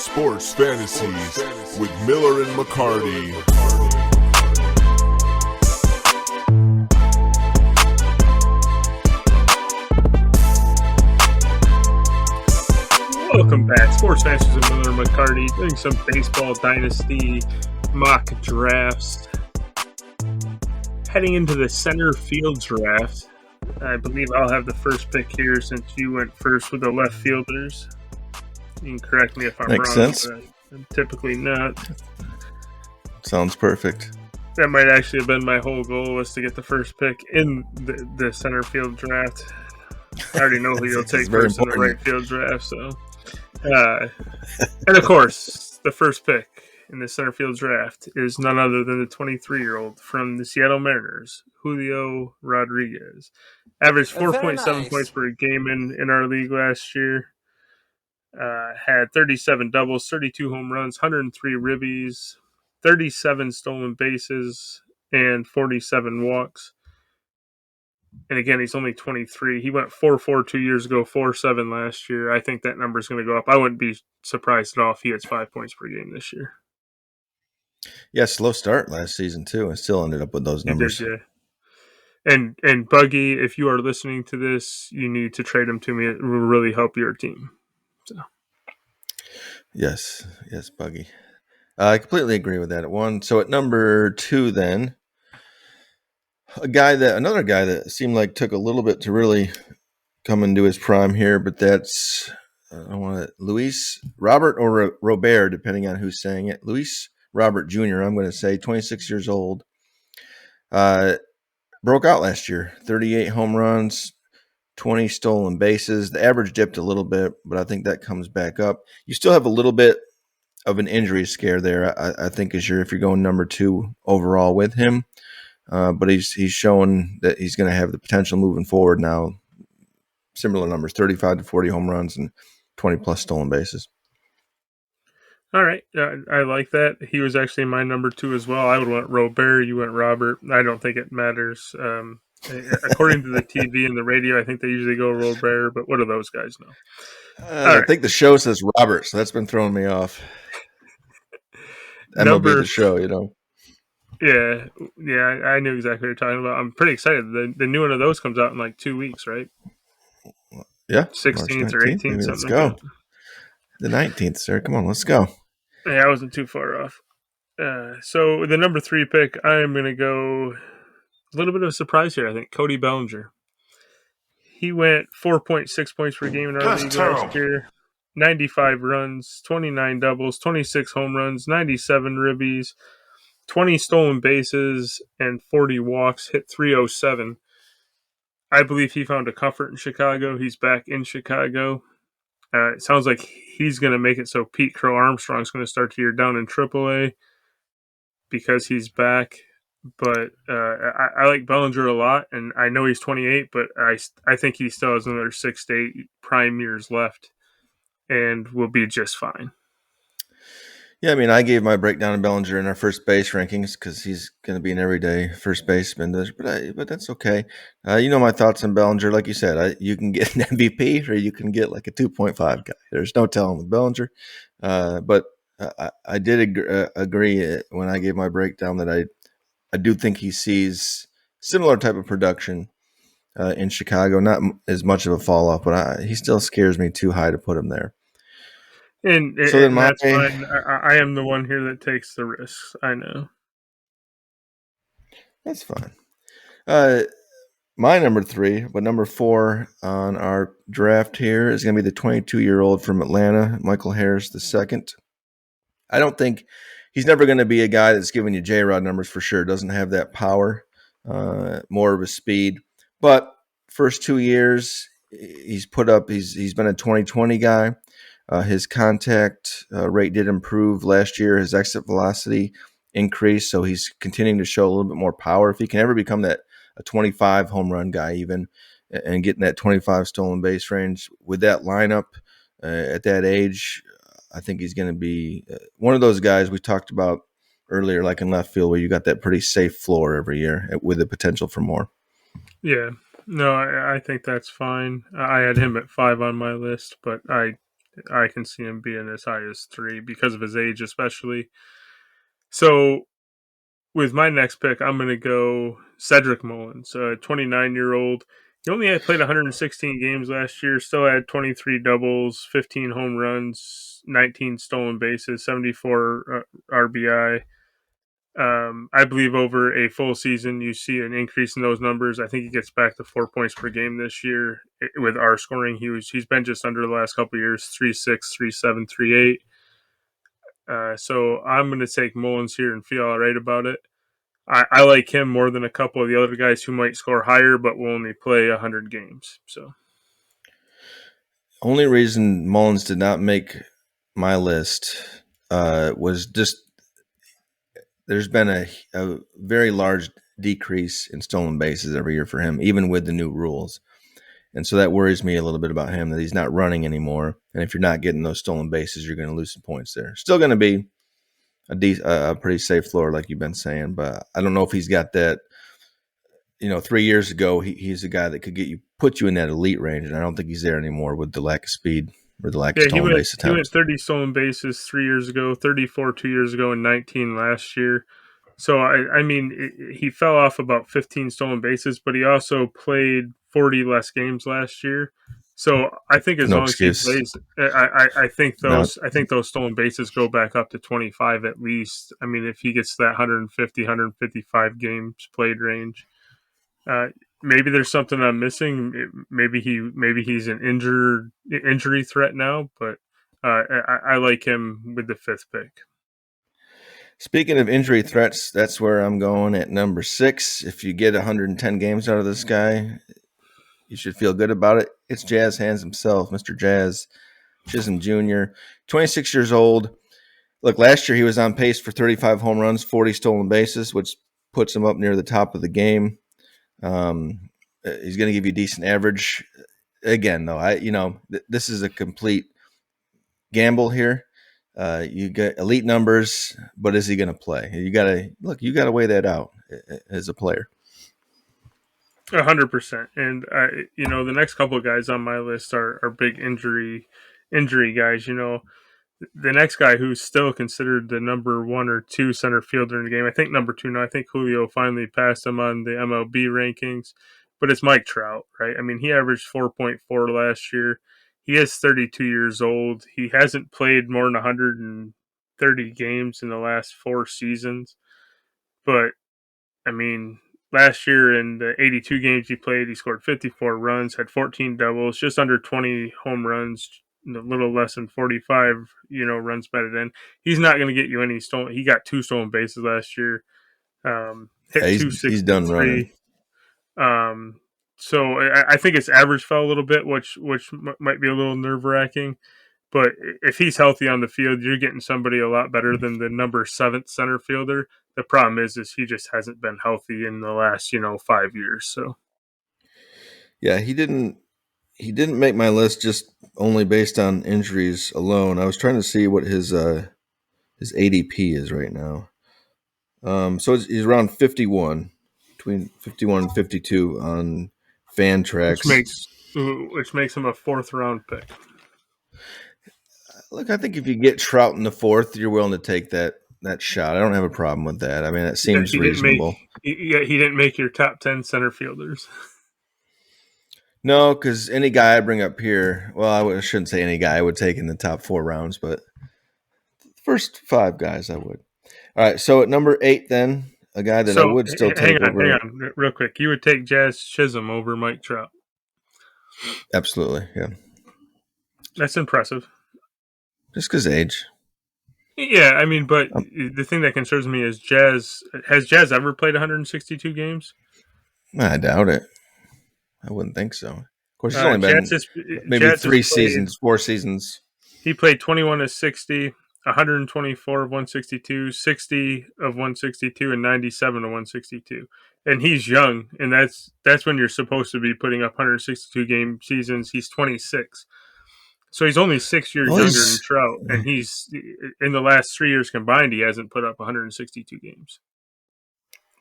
Sports Fantasies with Miller and McCarty. Welcome back. Sports Fantasies with Miller and McCarty, doing some baseball dynasty mock drafts. Heading into the center field draft, I believe I'll have the first pick here since you went first with the left fielders. You can correct me if I'm Makes wrong. sense. But I'm typically not. Sounds perfect. That might actually have been my whole goal, was to get the first pick in the center field draft. I already know who you'll take first in the right field draft. So, and of course, the first pick in the center field draft is none other than the 23-year-old from the Seattle Mariners, Julio Rodriguez. Averaged 4.7 points per game in our league last year. Had 37 doubles, 32 home runs, 103 ribbies, 37 stolen bases, and 47 walks. And again, he's only 23. He went 4.4 2 years ago, 4.7 last year. I think that number is going to go up. I wouldn't be surprised at all if he hits 5 points per game this year. Yeah, slow start last season too, and still ended up with those numbers. He did, yeah. And Buggy, if you are listening to this, you need to trade him to me. It will really help your team. So. Yes, Buggy. I completely agree with that at one. So at number 2, then another guy that seemed like took a little bit to really come into his prime here, but that's Luis Robert or Robert, depending on who's saying it. Luis Robert Jr. I'm going to say 26 years old. Broke out last year. 38 home runs, 20 stolen bases. The average dipped a little bit, but I think that comes back up. You still have a little bit of an injury scare there, I think, if you're going number 2 overall with him. But he's shown that he's going to have the potential moving forward now. Similar numbers, 35 to 40 home runs and 20 plus stolen bases. All right. I like that. He was actually my number 2 as well. I would want Robert. You went Robert. I don't think it matters. According to the TV and the radio, I think they usually go Robert, but what do those guys know? I think the show says Robert, so that's been throwing me off. MLB the show, you know. Yeah, I knew exactly what you're talking about. I'm pretty excited. The new one of those comes out in like 2 weeks, right? Yeah. 16th or 18th, something. Let's go. Like the 19th, sir. Come on, let's go. Yeah, I wasn't too far off. So the number 3 pick, I am going to go a little bit of a surprise here, I think. Cody Bellinger. He went 4.6 points per game in our league last year. 95 runs, 29 doubles, 26 home runs, 97 ribbies, 20 stolen bases, and 40 walks, hit .307. I believe he found a comfort in Chicago. He's back in Chicago. It sounds like he's going to make it so Pete Crow Armstrong's going to start the year down in AAA because he's back. But I like Bellinger a lot, and I know he's 28, but I think he still has another 6 to 8 prime years left and will be just fine. Yeah, I mean, I gave my breakdown of Bellinger in our first base rankings because he's going to be an everyday first baseman, but that's okay. You know my thoughts on Bellinger. Like you said, you can get an MVP or you can get like a 2.5 guy. There's no telling with Bellinger. But I did agree when I gave my breakdown that I do think he sees similar type of production in Chicago. Not as much of a fall off, but he still scares me too high to put him there. And that's fine. I am the one here that takes the risks. I know. That's fine. My number 3, but number 4 on our draft here is going to be the 22-year-old from Atlanta, Michael Harris II. I don't think he's never going to be a guy that's giving you J-Rod numbers for sure. Doesn't have that power, more of a speed. But first 2 years, he's been a 20-20 guy. His contact rate did improve last year. His exit velocity increased, so he's continuing to show a little bit more power. If he can ever become a 25 home run guy even and getting that 25 stolen base range with that lineup at that age, I think he's going to be one of those guys we talked about earlier, like in left field, where you got that pretty safe floor every year with the potential for more. Yeah. No, I think that's fine. I had him at 5 on my list, but I I can see him being as high as 3 because of his age, especially. So with my next pick, I'm going to go Cedric Mullins, a 29-year-old. He only had played 116 games last year, still had 23 doubles, 15 home runs, 19 stolen bases, 74 RBI. I believe over a full season, you see an increase in those numbers. I think he gets back to 4 points per game this year with our scoring. He's been just under the last couple of years, 3.6, 3.7, 3.8. So I'm going to take Mullins here and feel all right about it. I like him more than a couple of the other guys who might score higher, but will only play 100 games. So, only reason Mullins did not make my list was just there's been a very large decrease in stolen bases every year for him, even with the new rules. And so that worries me a little bit about him, that he's not running anymore. And if you're not getting those stolen bases, you're going to lose some points there. Still going to be a pretty safe floor, like you've been saying, but I don't know if he's got that. 3 years ago, he's a guy that could put you in that elite range, and I don't think he's there anymore with the lack of speed or the lack of stolen base attempts. He went 30 stolen bases 3 years ago, 34 2 years ago, and 19 last year. So, I mean, he fell off about 15 stolen bases, but he also played 40 less games last year. So I think as long as he plays, I think those stolen bases go back up to 25 at least. I mean, if he gets that 150, 155 games played range, maybe there's something I'm missing. Maybe he's an injury threat now, but I like him with the 5th pick. Speaking of injury threats, that's where I'm going at number 6. If you get 110 games out of this guy, you should feel good about it. It's Jazz Hands himself, Mr. Jazz Chisholm Jr., 26 years old. Look, last year he was on pace for 35 home runs, 40 stolen bases, which puts him up near the top of the game. He's going to give you a decent average. Again, though, this is a complete gamble here. You get elite numbers, but is he going to play? You got to weigh that out as a player. 100%. And the next couple of guys on my list are big injury guys. The next guy who's still considered the number 1 or 2 center fielder in the game, I think number 2 now. I think Julio finally passed him on the MLB rankings, but it's Mike Trout, right? I mean, he averaged 4.4 last year. He is 32 years old. He hasn't played more than 130 games in the last 4 seasons, but I mean, last year in the 82 games he played, he scored 54 runs, had 14 doubles, just under 20 home runs, a little less than 45, runs batted in. He's not going to get you any stolen. He got 2 stolen bases last year. Hit 263. He's done running. So I think his average fell a little bit, which might be a little nerve-wracking. But if he's healthy on the field, you're getting somebody a lot better than the number 7th center fielder. The problem is he just hasn't been healthy in the last 5 years. So yeah, he didn't make my list just only based on injuries alone. I was trying to see what his ADP is right now. So he's around 51, between 51 and 52 on Fantrax, which makes him a 4th round pick. Look, I think if you get Trout in the 4th, you're willing to take that shot. I don't have a problem with that. I mean, it seems reasonable. He didn't make your top 10 center fielders. No, because any guy I bring up here, well, I shouldn't say any guy I would take in the top 4 rounds, but the first 5 guys I would. All right, so at number 8 then, a guy that I would still take over. Hang on, real quick. You would take Jazz Chisholm over Mike Trout. Absolutely, yeah. That's impressive. Just because age. Yeah, I mean, but the thing that concerns me is has Jazz ever played 162 games? I doubt it. I wouldn't think so. Of course, it's only been maybe 4 seasons. He played 21 of 60, 124 of 162, 60 of 162, and 97 of 162. And he's young, and that's when you're supposed to be putting up 162 game seasons. He's 26. So he's only 6 years younger than Trout, and he's in the last 3 years combined, he hasn't put up 162 games.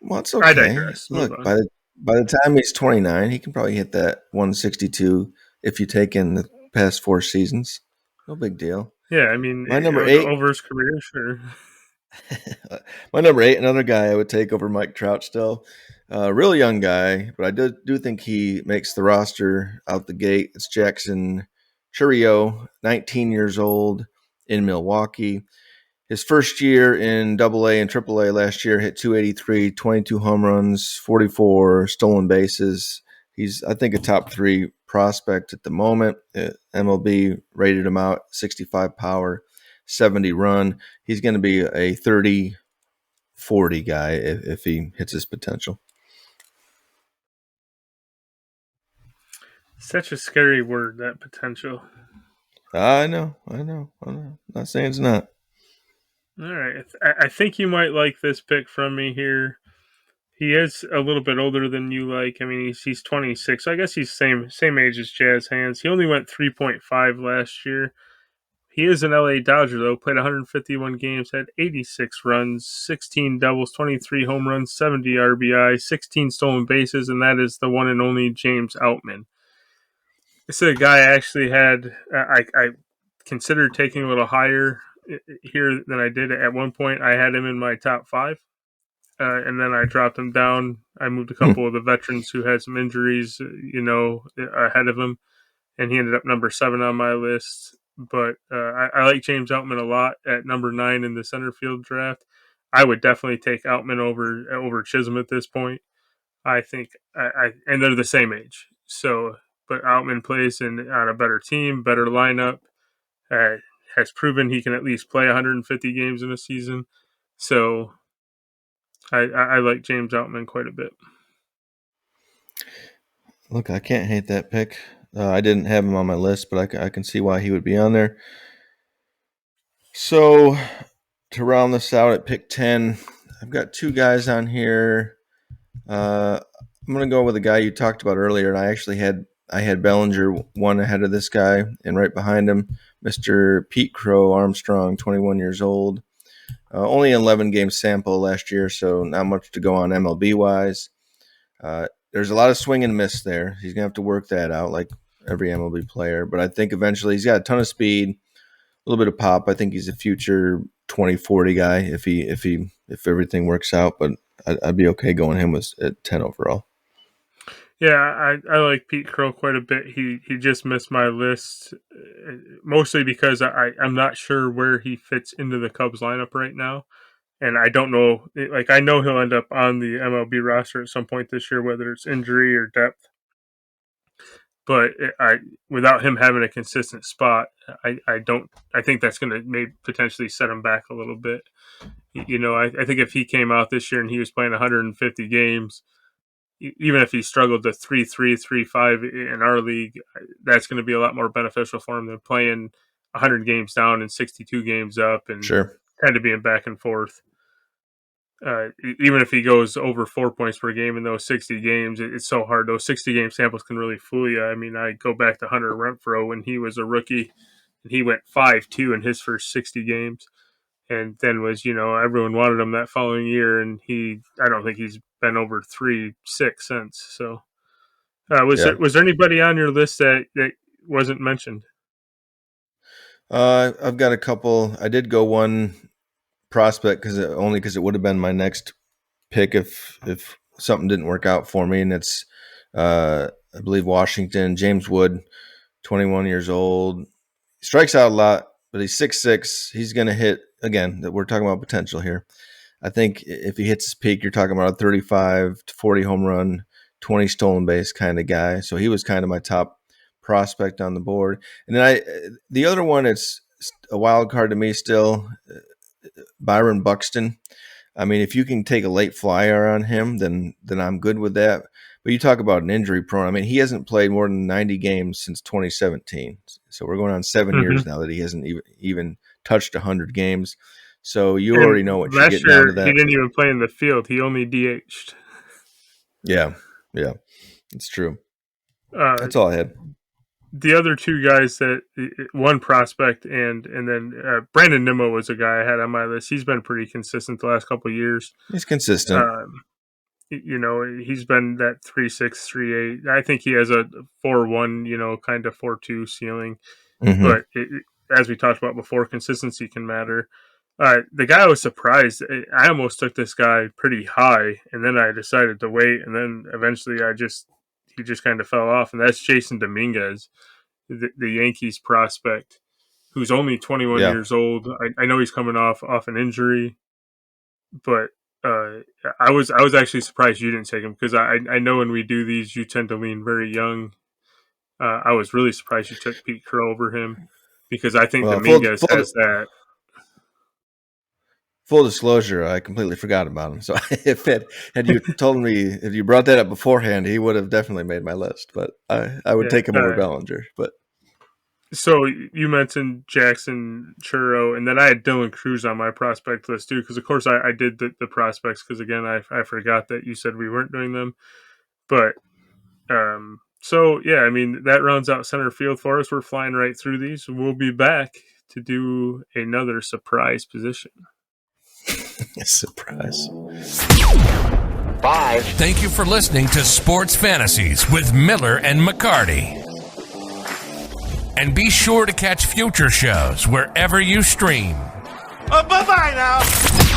Well, it's okay. I digress. Look, by the time he's 29, he can probably hit that 162 if you take in the past 4 seasons. No big deal. Yeah, I mean, My number 8. over his career, sure. My number 8, another guy I would take over Mike Trout still. Really young guy, but I do think he makes the roster out the gate. It's Jackson Chourio, 19 years old in Milwaukee. His first year in AA and AAA last year hit 283, 22 home runs, 44 stolen bases. He's, I think, a top 3 prospect at the moment. MLB rated him out 65 power, 70 run. He's going to be a 30-40 guy if he hits his potential. Such a scary word, that potential. I know. Not saying it's not. All right. I think you might like this pick from me here. He is a little bit older than you like. I mean, he's 26. So I guess he's same age as Jazz Hands. He only went 3.5 last year. He is an LA Dodger, though. Played 151 games, had 86 runs, 16 doubles, 23 home runs, 70 RBI, 16 stolen bases, and that is the one and only James Outman. This is a guy I actually had. I considered taking a little higher here than I did at one point. I had him in my top 5, and then I dropped him down. I moved a couple of the veterans who had some injuries, ahead of him, and he ended up number 7 on my list. But I like James Outman a lot at number 9 in the center field draft. I would definitely take Outman over Chisholm at this point. I think and they're the same age. So, but Outman plays on a better team, better lineup. Has proven he can at least play 150 games in a season. So, I like James Outman quite a bit. Look, I can't hate that pick. I didn't have him on my list, but I can see why he would be on there. So, to round this out at pick 10, I've got 2 guys on here. I'm going to go with a guy you talked about earlier, and I had Bellinger 1 ahead of this guy, and right behind him, Mr. Pete Crow Armstrong, 21 years old. Only an 11-game sample last year, so not much to go on MLB-wise. There's a lot of swing and miss there. He's going to have to work that out like every MLB player, but I think eventually he's got a ton of speed, a little bit of pop. I think he's a future 20-40 guy if everything works out, but I'd be okay going him at 10 overall. Yeah, I like Pete Crow quite a bit. He just missed my list, mostly because I'm not sure where he fits into the Cubs lineup right now. And I don't know, like, I know he'll end up on the MLB roster at some point this year, whether it's injury or depth. But without him having a consistent spot, I think that's going to maybe potentially set him back a little bit. I think if he came out this year and he was playing 150 games, even if he struggled to 3.3, 3.5 in our league, that's going to be a lot more beneficial for him than playing 100 games down and 62 games up and kind of being back and forth. Even if he goes over 4 points per game in those 60 games, it's so hard. Those 60-game samples can really fool you. I mean, I go back to Hunter Renfroe when he was a rookie, and he went 5-2 in his first 60 games. And then everyone wanted him that following year, and I don't think he's been over 3.6 since. So, was there anybody on your list that wasn't mentioned? I've got a couple. I did go one prospect because it would have been my next pick if something didn't work out for me, and it's I believe Washington. James Wood, 21 years old, he strikes out a lot, but he's 6'6". He's going to hit again. We're talking about potential here. I think if he hits his peak, you're talking about a 35 to 40 home run, 20 stolen base kind of guy. So he was kind of my top prospect on the board. And then the other one, it's a wild card to me still, Byron Buxton. I mean, if you can take a late flyer on him, then I'm good with that. But you talk about an injury prone. I mean, he hasn't played more than 90 games since 2017. So we're going on 7 years now that he hasn't even touched 100 games. So you already know what you're getting out of that. He didn't even play in the field. He only DH'd. Yeah, it's true. That's all I had. The other 2 guys one prospect and then Brandon Nimmo was a guy I had on my list. He's been pretty consistent the last couple of years. He's consistent. He's been that 3.6, 3.8. I think he has a 4.1, kind of 4.2 ceiling. Mm-hmm. But as we talked about before, consistency can matter. The guy I was surprised. I almost took this guy pretty high, and then I decided to wait, and then eventually he just kind of fell off, and that's Jason Dominguez, the Yankees prospect, who's only 21 years old. I know he's coming off an injury, but I was actually surprised you didn't take him, because I know when we do these, you tend to lean very young. I was really surprised you took Pete Crow over him, because I think Dominguez has that. Full disclosure, I completely forgot about him. So if you told me, if you brought that up beforehand, he would have definitely made my list. But I would take him over Bellinger. But so you mentioned Jackson Churro, and then I had Dylan Cruz on my prospect list too, because of course I did the prospects, because again I forgot that you said we weren't doing them. But so yeah, I mean, that rounds out center field for us. We're flying right through these. We'll be back to do another surprise position. Surprise. 5. Thank you for listening to Sports Fantasies with Miller and McCarty. And be sure to catch future shows wherever you stream. Bye-bye now.